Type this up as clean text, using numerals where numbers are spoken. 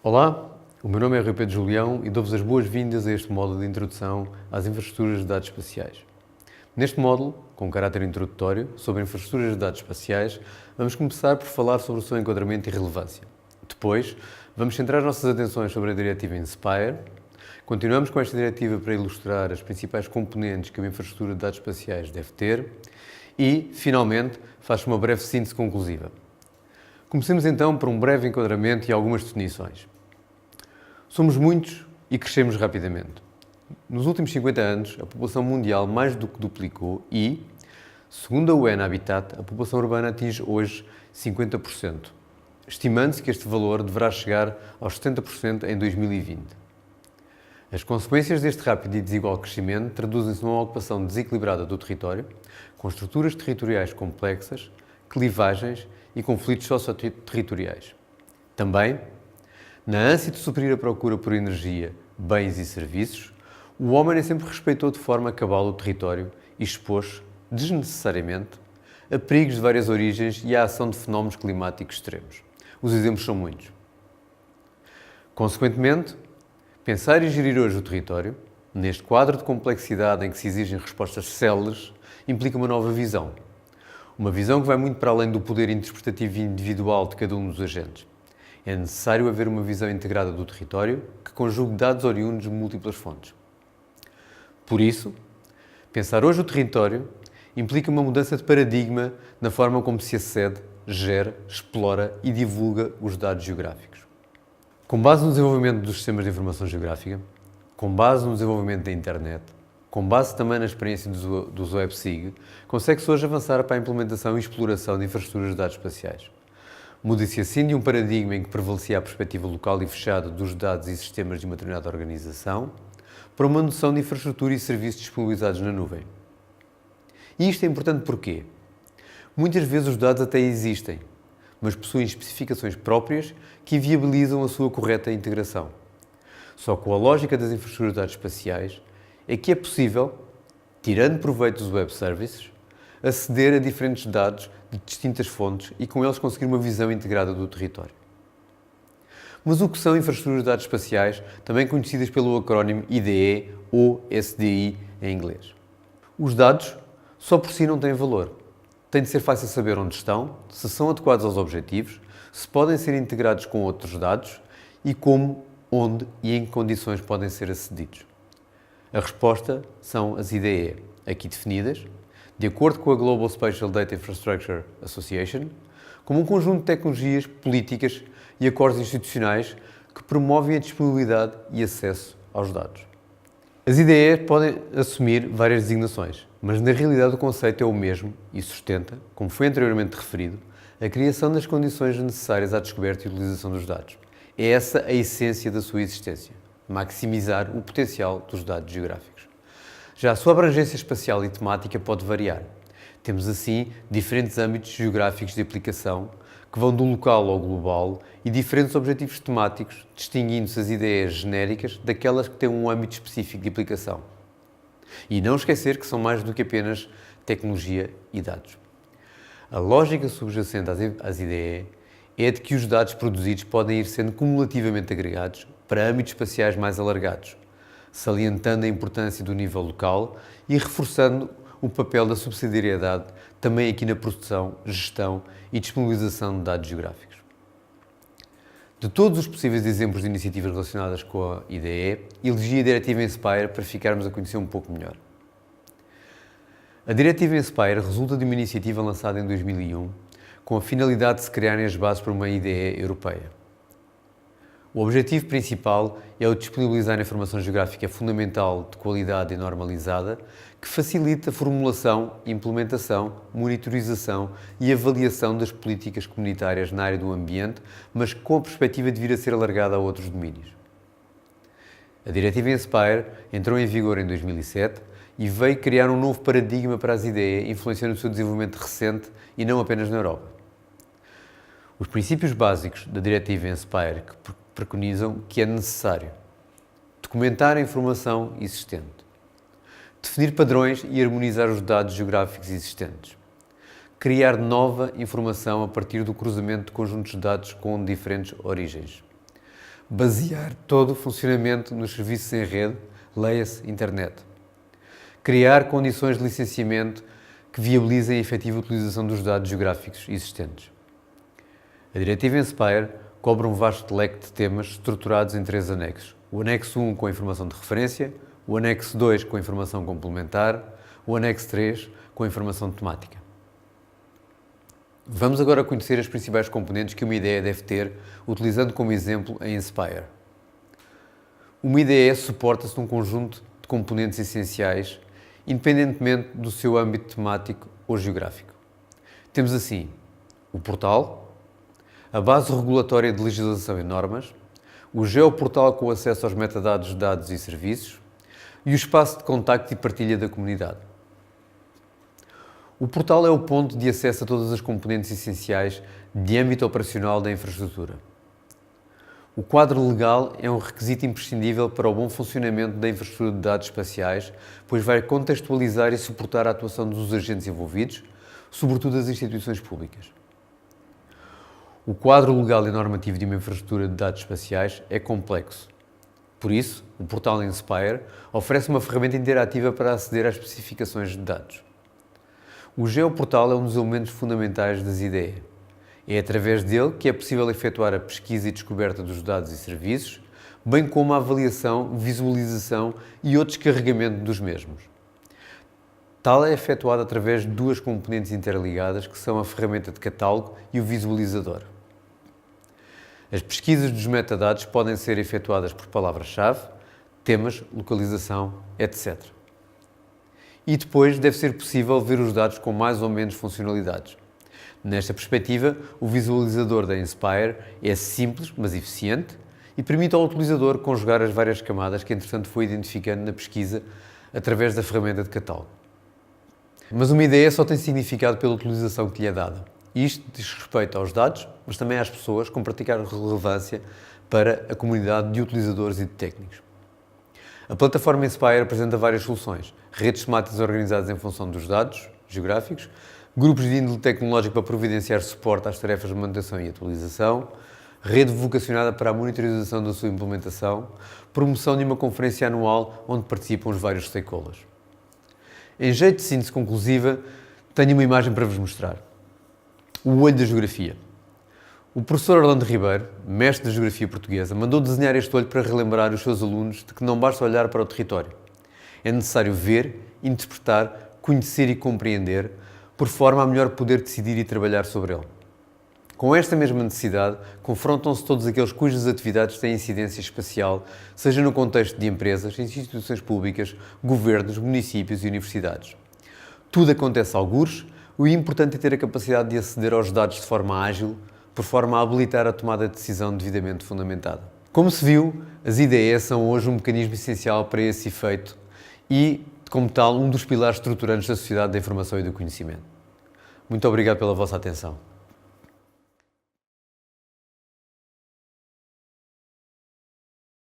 Olá, o meu nome é Rui Pedro Julião e dou-vos as boas-vindas a este módulo de introdução às infraestruturas de dados espaciais. Neste módulo, com caráter introdutório, sobre infraestruturas de dados espaciais, vamos começar por falar sobre o seu enquadramento e relevância. Depois, vamos centrar as nossas atenções sobre a diretiva INSPIRE. Continuamos com esta diretiva para ilustrar as principais componentes que uma infraestrutura de dados espaciais deve ter e, finalmente, faz uma breve síntese conclusiva. Comecemos então por um breve enquadramento e algumas definições. Somos muitos e crescemos rapidamente. Nos últimos 50 anos, a população mundial mais do que duplicou e, segundo a UN Habitat, a população urbana atinge hoje 50%, estimando-se que este valor deverá chegar aos 70% em 2020. As consequências deste rápido e desigual crescimento traduzem-se numa ocupação desequilibrada do território, com estruturas territoriais complexas, clivagens e conflitos socio-territoriais. Também, na ânsia de suprir a procura por energia, bens e serviços, o homem nem sempre respeitou de forma cabal o território e expôs, desnecessariamente, a perigos de várias origens e à ação de fenómenos climáticos extremos. Os exemplos são muitos. Consequentemente, pensar e gerir hoje o território, neste quadro de complexidade em que se exigem respostas céleres, implica uma nova visão. Uma visão que vai muito para além do poder interpretativo individual de cada um dos agentes. É necessário haver uma visão integrada do território que conjugue dados oriundos de múltiplas fontes. Por isso, pensar hoje o território implica uma mudança de paradigma na forma como se acede, gera, explora e divulga os dados geográficos. Com base no desenvolvimento dos sistemas de informação geográfica, com base no desenvolvimento da internet, com base também na experiência dos WebSig, consegue-se hoje avançar para a implementação e exploração de infraestruturas de dados espaciais. Muda-se assim de um paradigma em que prevalecia a perspectiva local e fechada dos dados e sistemas de uma determinada organização para uma noção de infraestrutura e serviços disponibilizados na nuvem. E isto é importante porquê? Muitas vezes os dados até existem, mas possuem especificações próprias que inviabilizam a sua correta integração. Só com a lógica das infraestruturas de dados espaciais é que é possível, tirando proveito dos web services, aceder a diferentes dados de distintas fontes e com eles conseguir uma visão integrada do território. Mas o que são infraestruturas de dados espaciais, também conhecidas pelo acrónimo IDE ou SDI em inglês? Os dados só por si não têm valor. Tem de ser fácil saber onde estão, se são adequados aos objetivos, se podem ser integrados com outros dados e como, onde e em que condições podem ser acedidos. A resposta são as IDE, aqui definidas, de acordo com a Global Spatial Data Infrastructure Association, como um conjunto de tecnologias, políticas e acordos institucionais que promovem a disponibilidade e acesso aos dados. As IDEs podem assumir várias designações, mas na realidade o conceito é o mesmo e sustenta, como foi anteriormente referido, a criação das condições necessárias à descoberta e utilização dos dados. É essa a essência da sua existência. Maximizar o potencial dos dados geográficos. Já a sua abrangência espacial e temática pode variar. Temos assim diferentes âmbitos geográficos de aplicação que vão do local ao global e diferentes objetivos temáticos, distinguindo-se as ideias genéricas daquelas que têm um âmbito específico de aplicação. E não esquecer que são mais do que apenas tecnologia e dados. A lógica subjacente às IDE é de que os dados produzidos podem ir sendo cumulativamente agregados para âmbitos espaciais mais alargados, salientando a importância do nível local e reforçando o papel da subsidiariedade também aqui na produção, gestão e disponibilização de dados geográficos. De todos os possíveis exemplos de iniciativas relacionadas com a IDE, elegi a Diretiva INSPIRE para ficarmos a conhecer um pouco melhor. A Diretiva INSPIRE resulta de uma iniciativa lançada em 2001 com a finalidade de se criarem as bases para uma IDE europeia. O objetivo principal é o de disponibilizar informação geográfica fundamental de qualidade e normalizada que facilite a formulação, implementação, monitorização e avaliação das políticas comunitárias na área do ambiente, mas com a perspectiva de vir a ser alargada a outros domínios. A Diretiva INSPIRE entrou em vigor em 2007 e veio criar um novo paradigma para as IDE, influenciando o seu desenvolvimento recente e não apenas na Europa. Os princípios básicos da Diretiva INSPIRE que preconizam que é necessário documentar a informação existente, definir padrões e harmonizar os dados geográficos existentes, criar nova informação a partir do cruzamento de conjuntos de dados com diferentes origens, Basear todo o funcionamento nos serviços em rede, leia-se internet. Criar condições de licenciamento que viabilizem a efetiva utilização dos dados geográficos existentes. A Diretiva Inspire cobre um vasto leque de temas estruturados em 3 anexos. O anexo 1 com a informação de referência, o anexo 2 com a informação complementar, o anexo 3 com a informação temática. Vamos agora conhecer as principais componentes que uma IDE deve ter, utilizando como exemplo a Inspire. Uma IDE suporta-se num conjunto de componentes essenciais, independentemente do seu âmbito temático ou geográfico. Temos assim o portal, a base regulatória de legislação e normas, o geoportal com acesso aos metadados de dados e serviços e o espaço de contacto e partilha da comunidade. O portal é o ponto de acesso a todas as componentes essenciais de âmbito operacional da infraestrutura. O quadro legal é um requisito imprescindível para o bom funcionamento da infraestrutura de dados espaciais, pois vai contextualizar e suportar a atuação dos agentes envolvidos, sobretudo as instituições públicas. O quadro legal e normativo de uma infraestrutura de dados espaciais é complexo. Por isso, o portal Inspire oferece uma ferramenta interativa para aceder às especificações de dados. O geoportal é um dos elementos fundamentais das IDE. É através dele que é possível efetuar a pesquisa e descoberta dos dados e serviços, bem como a avaliação, visualização e o descarregamento dos mesmos. Tal é efetuado através de 2 componentes interligadas, que são a ferramenta de catálogo e o visualizador. As pesquisas dos metadados podem ser efetuadas por palavras-chave, temas, localização, etc. E depois deve ser possível ver os dados com mais ou menos funcionalidades. Nesta perspectiva, o visualizador da Inspire é simples, mas eficiente e permite ao utilizador conjugar as várias camadas que, entretanto, foi identificando na pesquisa através da ferramenta de catálogo. Mas uma ideia só tem significado pela utilização que lhe é dada. Isto diz respeito aos dados, mas também às pessoas, com particular relevância para a comunidade de utilizadores e de técnicos. A plataforma Inspire apresenta várias soluções: redes temáticas organizadas em função dos dados geográficos, grupos de índole tecnológico para providenciar suporte às tarefas de manutenção e atualização, rede vocacionada para a monitorização da sua implementação, promoção de uma conferência anual onde participam os vários stakeholders. Em jeito de síntese conclusiva, tenho uma imagem para vos mostrar. O olho da geografia. O professor Orlando Ribeiro, mestre da Geografia Portuguesa, mandou desenhar este olho para relembrar os seus alunos de que não basta olhar para o território. É necessário ver, interpretar, conhecer e compreender, por forma a melhor poder decidir e trabalhar sobre ele. Com esta mesma necessidade, confrontam-se todos aqueles cujas atividades têm incidência espacial, seja no contexto de empresas, instituições públicas, governos, municípios e universidades. Tudo acontece a algures, o importante é ter a capacidade de aceder aos dados de forma ágil, por forma a habilitar a tomada de decisão devidamente fundamentada. Como se viu, as IDEs são hoje um mecanismo essencial para esse efeito e, como tal, um dos pilares estruturantes da sociedade da informação e do conhecimento. Muito obrigado pela vossa atenção.